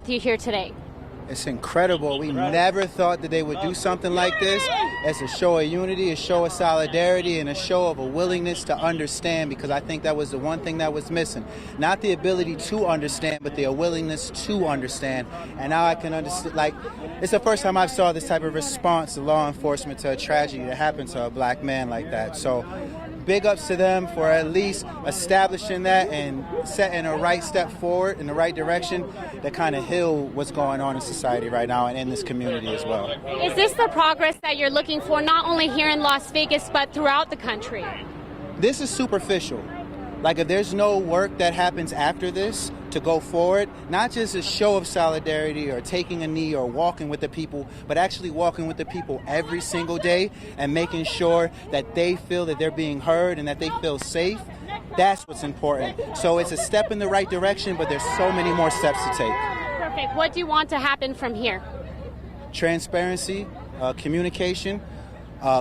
with you here today? It's incredible. We never thought that they would do something like this. It's a show of unity, a show of solidarity, and a show of a willingness to understand, because I think that was the one thing that was missing. Not the ability to understand, but the willingness to understand. And now I can understand, like, it's the first time I saw this type of response to law enforcement to a tragedy that happened to a black man like that. So big ups to them for at least establishing that and setting a right step forward in the right direction that kind of heal what's going on in society right now and in this community as well. Is this the progress that you're looking for, not only here in Las Vegas, but throughout the country? This is superficial. Like, if there's no work that happens after this to go forward, not just a show of solidarity or taking a knee or walking with the people, but actually walking with the people every single day and making sure that they feel that they're being heard and that they feel safe, that's what's important. So it's a step in the right direction, but there's so many more steps to take. Perfect. What do you want to happen from here? Transparency, communication,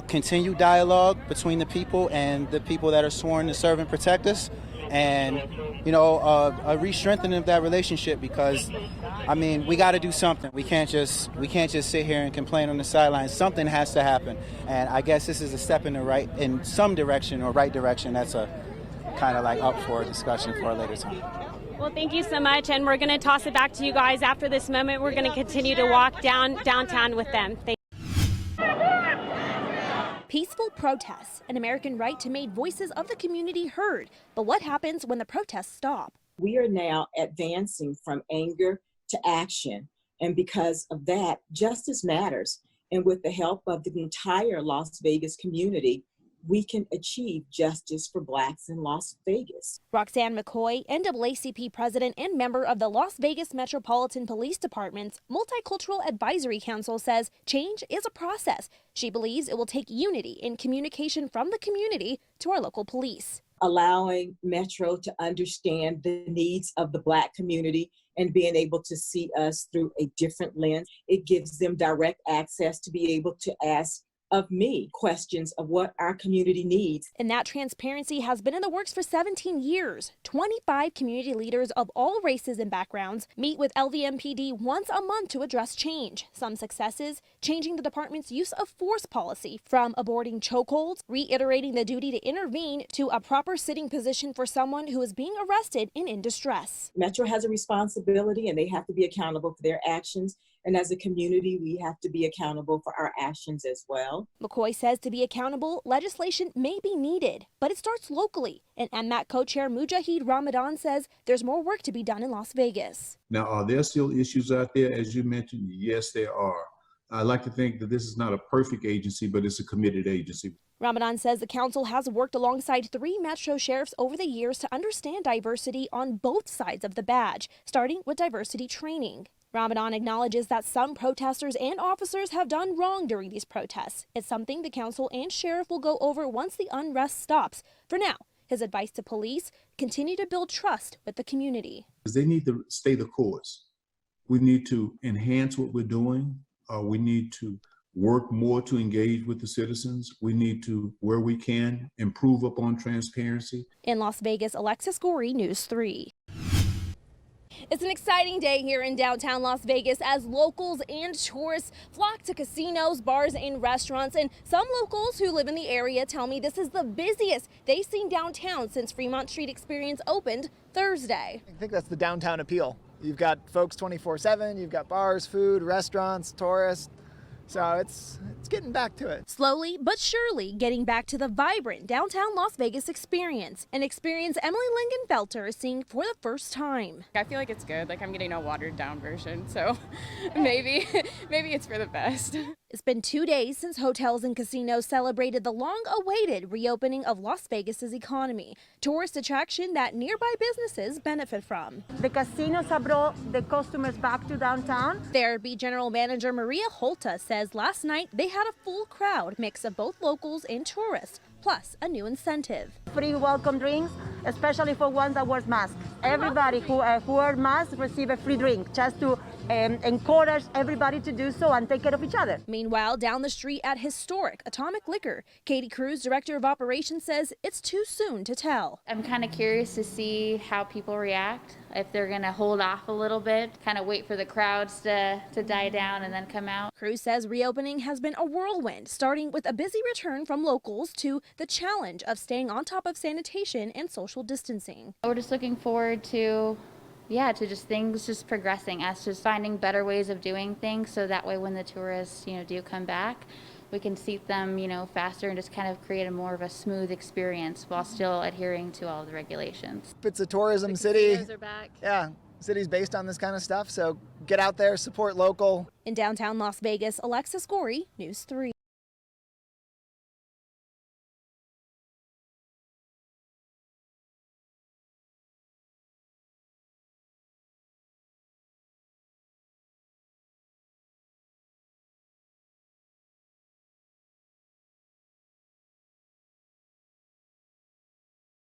continued dialogue between the people and the people that are sworn to serve and protect us, and a re-strengthening of that relationship, because I mean, we got to do something. We can't just sit here and complain on the sidelines. Something has to happen, and I guess this is a step in some direction or right direction. That's a kind of like up for a discussion for a later time. Well, thank you so much, and we're going to toss it back to you guys after this moment. We're going to continue to walk downtown with them. Thank Peaceful protests, an American right to make voices of the community heard. But what happens when the protests stop? We are now advancing from anger to action. And because of that, justice matters. And with the help of the entire Las Vegas community, we can achieve justice for Blacks in Las Vegas. Roxann McCoy, NAACP President and member of the Las Vegas Metropolitan Police Department's Multicultural Advisory Council, says change is a process. She believes it will take unity and communication from the community to our local police. Allowing Metro to understand the needs of the Black community and being able to see us through a different lens, it gives them direct access to be able to ask of me questions of what our community needs. And that transparency has been in the works for 17 years. 25 community leaders of all races and backgrounds meet with LVMPD once a month to address change. Some successes: changing the department's use of force policy from aborting chokeholds, reiterating the duty to intervene, to a proper sitting position for someone who is being arrested and in distress. Metro has a responsibility and they have to be accountable for their actions. And as a community, we have to be accountable for our actions as well. McCoy says to be accountable, legislation may be needed, but it starts locally. And MMAC co-chair Mujahid Ramadan says there's more work to be done in Las Vegas. Now, are there still issues out there, as you mentioned? Yes, there are. I like to think that this is not a perfect agency, but it's a committed agency. Ramadan says the council has worked alongside 3 Metro sheriffs over the years to understand diversity on both sides of the badge, starting with diversity training. Ramadan acknowledges that some protesters and officers have done wrong during these protests. It's something the council and sheriff will go over once the unrest stops. For now, his advice to police: continue to build trust with the community. They need to stay the course. We need to enhance what we're doing. We need to work more to engage with the citizens. We need to, where we can, improve upon transparency. In Las Vegas, Alexis Gorey, News 3. It's an exciting day here in downtown Las Vegas as locals and tourists flock to casinos, bars, and restaurants. And some locals who live in the area tell me this is the busiest they've seen downtown since Fremont Street Experience opened Thursday. I think that's the downtown appeal. You've got folks 24/7, you've got bars, food, restaurants, tourists. So it's getting back to it. Slowly but surely getting back to the vibrant downtown Las Vegas experience, an experience Emily Lingenfelter is seeing for the first time. I feel like it's good. Like, I'm getting a watered down version, so maybe it's for the best. It's been 2 days since hotels and casinos celebrated the long-awaited reopening of Las Vegas's economy, tourist attraction that nearby businesses benefit from. The casinos have brought the customers back to downtown. Therapy General Manager Maria Holta says last night they had a full crowd, mix of both locals and tourists, plus a new incentive. Free welcome drinks, especially for ones that wear masks. Everybody who wear masks receive a free drink, just to encourage everybody to do so and take care of each other. Meanwhile, down the street at historic Atomic Liquor, Katie Cruz, Director of Operations, says it's too soon to tell. I'm kind of curious to see how people react. if they're going to hold off a little bit, kind of wait for the crowds to die down and then come out. Cruz says reopening has been a whirlwind, starting with a busy return from locals to the challenge of staying on top of sanitation and social distancing. We're just looking forward to just things just progressing, us just finding better ways of doing things, so that way when the tourists, do come back, we can seat them, faster and just kind of create a more of a smooth experience while still adhering to all of the regulations. It's a tourism city. Casinos are back. Yeah, city's based on this kind of stuff, so get out there, support local. In downtown Las Vegas, Alexis Gorey, News 3.